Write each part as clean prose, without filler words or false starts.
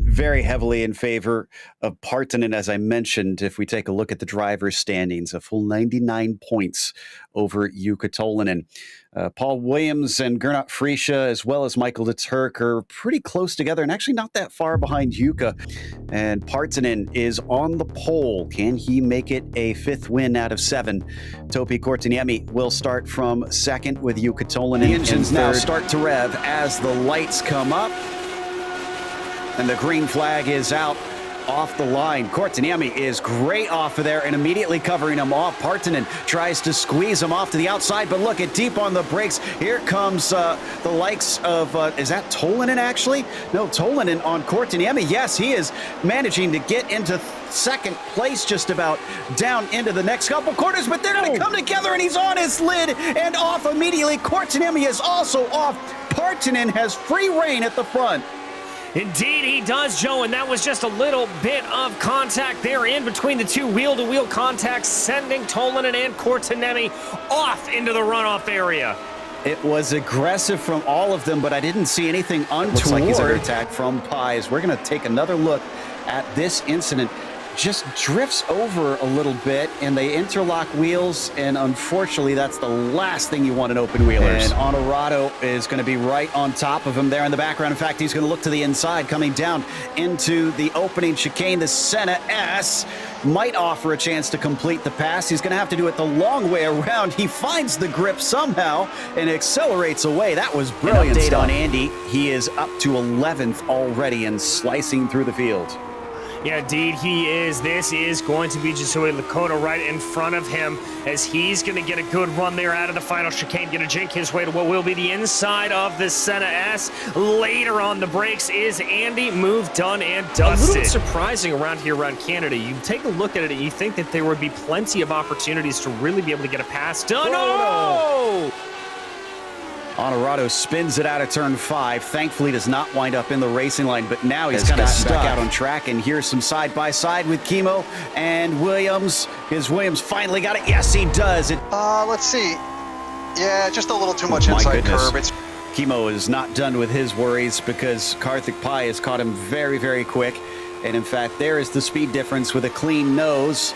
very heavily in favor of Partanen, as I mentioned. If we take a look at the driver's standings, a full 99 points over Jukka Tolvanen. Paul Williams and Gernot Friesche, as well as Michael de Turk, are pretty close together and actually not that far behind Jukka. And Partanen is on the pole. Can he make it a fifth win out of 7? Topi Kortaniemi will start from second with Jukka Tolvanen. The engines now start to rev as the lights come up. And the green flag is out off the line. Kortaniemi is great off of there and immediately covering him off. Partanen tries to squeeze him off to the outside, but look at deep on the brakes. Here comes the likes of, is that Tolvanen actually? No, Tolvanen on Kortaniemi. Yes, he is managing to get into second place just about down into the next couple corners, but they're going to come together and he's on his lid and off immediately. Kortaniemi is also off. Partanen has free rein at the front. Indeed he does, Joe, and that was just a little bit of contact there in between the two wheel-to-wheel contacts, sending Tolvanen and Kortaniemi off into the runoff area. It was aggressive from all of them, but I didn't see anything untoward. Looks like he's under attack from Pies. We're going to take another look at this incident. Just drifts over a little bit, and they interlock wheels, and unfortunately, that's the last thing you want in open wheelers. And Honorado is going to be right on top of him there in the background. In fact, he's going to look to the inside, coming down into the opening chicane. The Senna S might offer a chance to complete the pass. He's going to have to do it the long way around. He finds the grip somehow and accelerates away. That was brilliant. An update on Andy. He is up to 11th already and slicing through the field. Yeah, indeed he is. This is going to be Josué Lakota right in front of him as he's going to get a good run there out of the final chicane, going to jink his way to what will be the inside of the Senna S. Later on the brakes is Andy. Move done and dusted. A little bit surprising around here around Canada. You take a look at it and you think that there would be plenty of opportunities to really be able to get a pass done. Oh! Honorado spins it out of turn 5. Thankfully does not wind up in the racing line, but now he's kind of stuck out on track. And here's some side-by-side with Kimo and Williams. Is Williams finally got it? Yes, he does. Let's see. Yeah, just a little too much inside curve. Kimo is not done with his worries because Karthik Pai has caught him very, very quick. And in fact, there is the speed difference with a clean nose.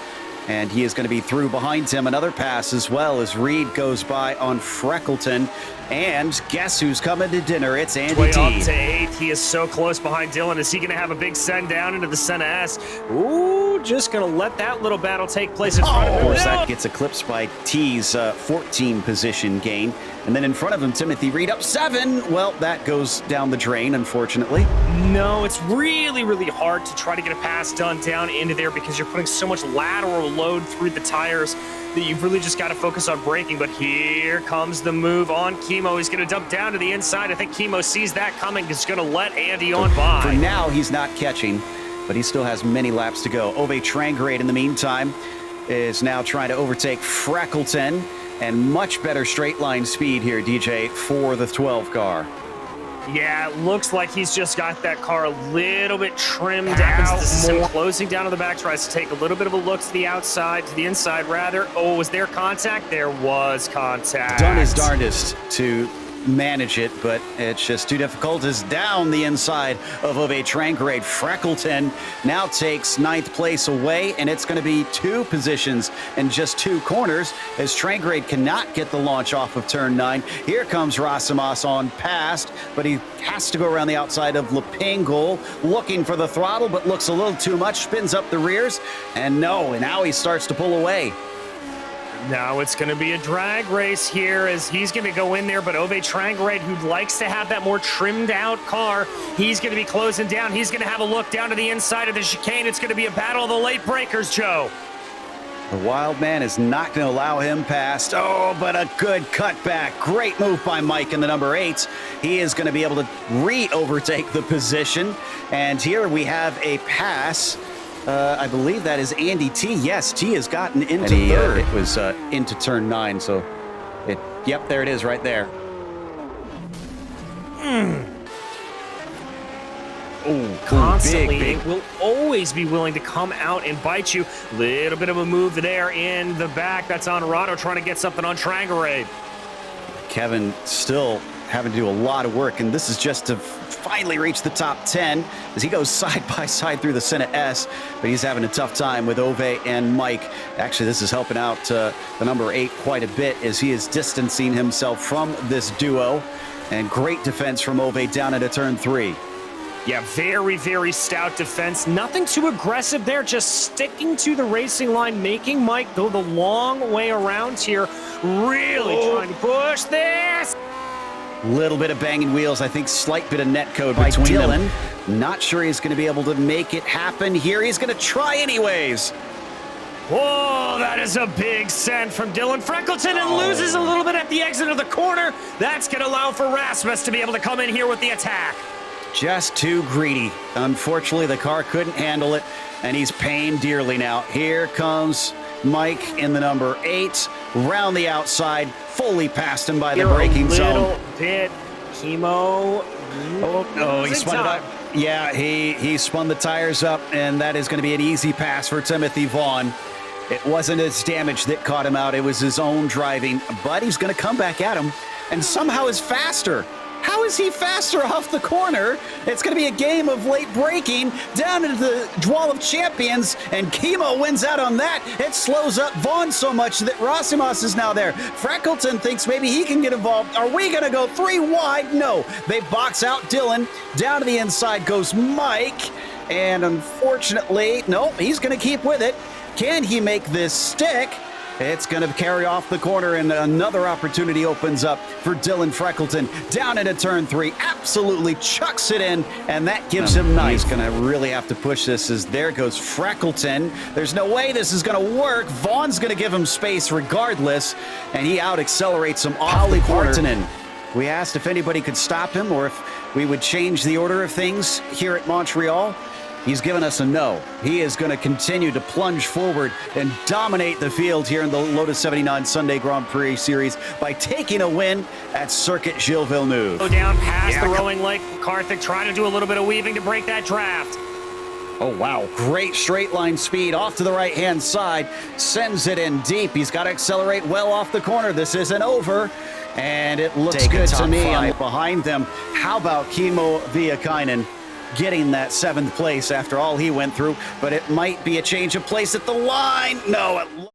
And he is going to be through behind him. Another pass as well as Reed goes by on Freckleton. And guess who's coming to dinner? It's Andy Way T. up to 8th. He is so close behind Dylan. Is he going to have a big send down into the Senna S? Ooh, just going to let that little battle take place in front of him. Of course, that gets eclipsed by T's 14 position gain. And then in front of him, Timothy Reed up 7. Well, that goes down the drain, unfortunately. No, it's really, really hard to try to get a pass done down into there because you're putting so much lateral load through the tires that you've really just got to focus on braking. But here comes the move on Kimo. He's going to dump down to the inside. I think Kimo sees that coming. He's going to let Andy on by. For now, he's not catching, but he still has many laps to go. Ove Trangrade, in the meantime, is now trying to overtake Freckleton. And much better straight line speed here, DJ, for the 12 car. Yeah, it looks like he's just got that car a little bit trimmed out. This is him closing down on the back, tries to take a little bit of a look to the outside, to the inside rather. Oh, was there contact? There was contact. Done his darndest to manage it, but it's just too difficult. Is down the inside of Ove Trangrade. Freckleton now takes 9th place away, and it's going to be 2 positions and just 2 corners as Trangrade cannot get the launch off of turn 9. Here comes Rasimas on past, but he has to go around the outside of Lepingle, looking for the throttle, but looks a little too much, spins up the rears, and now he starts to pull away. Now it's going to be a drag race here as he's going to go in there, but Ove Trangrade, who likes to have that more trimmed out car, he's going to be closing down. He's going to have a look down to the inside of the chicane. It's going to be a battle of the late breakers, Joe. The wild man is not going to allow him past. Oh, but a good cutback. Great move by Mike in the number 8. He is going to be able to re-overtake the position. And here we have a pass. I believe that is Andy T. Yes, T has gotten into 3rd. It was into turn 9, so yep, there it is right there. Oh, constantly big. Will always be willing to come out and bite you. Little bit of a move there in the back. That's Honorado trying to get something on Trangrade. Kevin still having to do a lot of work, and this is just to finally reached the top 10 as he goes side by side through the Senna S, but he's having a tough time with Ove and Mike. Actually, this is helping out the number 8 quite a bit as he is distancing himself from this duo. And great defense from Ove down into turn 3. Yeah, very, very stout defense. Nothing too aggressive there, just sticking to the racing line, making Mike go the long way around here. Really trying to push this. Little bit of banging wheels, I think slight bit of netcode between Dylan. Not sure he's going to be able to make it happen here. He's going to try anyways. Whoa, that is a big send from Dylan Freckleton and loses a little bit at the exit of the corner. That's going to allow for Rasmus to be able to come in here with the attack. Just too greedy. Unfortunately, the car couldn't handle it, and he's paying dearly now. Here comes Mike in the number 8, round the outside, fully past him by the braking zone. A little bit, Chemo. Oh, he spun it up. Yeah, he spun the tires up, and that is going to be an easy pass for Timothy Vaughn. It wasn't his damage that caught him out. It was his own driving, but he's going to come back at him, and somehow is faster. How is he faster off the corner? It's going to be a game of late braking down into the Wall of Champions, and Chemo wins out on that. It slows up Vaughn so much that Rosimas is now there. Freckleton thinks maybe he can get involved. Are we going to go 3 wide? No. They box out Dylan. Down to the inside goes Mike, and unfortunately, nope, he's going to keep with it. Can he make this stick? It's going to carry off the corner, and another opportunity opens up for Dylan Freckleton. Down into turn 3, absolutely chucks it in, and that gives him 9. He's going to really have to push this as there goes Freckleton. There's no way this is going to work. Vaughn's going to give him space regardless, and he out-accelerates him off the corner. We asked if anybody could stop him or if we would change the order of things here at Montreal. He's given us a no. He is going to continue to plunge forward and dominate the field here in the Lotus 79 Sunday Grand Prix Series by taking a win at Circuit Gilles Villeneuve. Go down past the rowing lake. Karthik trying to do a little bit of weaving to break that draft. Oh, wow. Great straight line speed off to the right-hand side. Sends it in deep. He's got to accelerate well off the corner. This isn't over. And it looks good to me. Behind them, how about Kimmo Viekainen getting that 7th place after all he went through, but it might be a change of place at the line. No,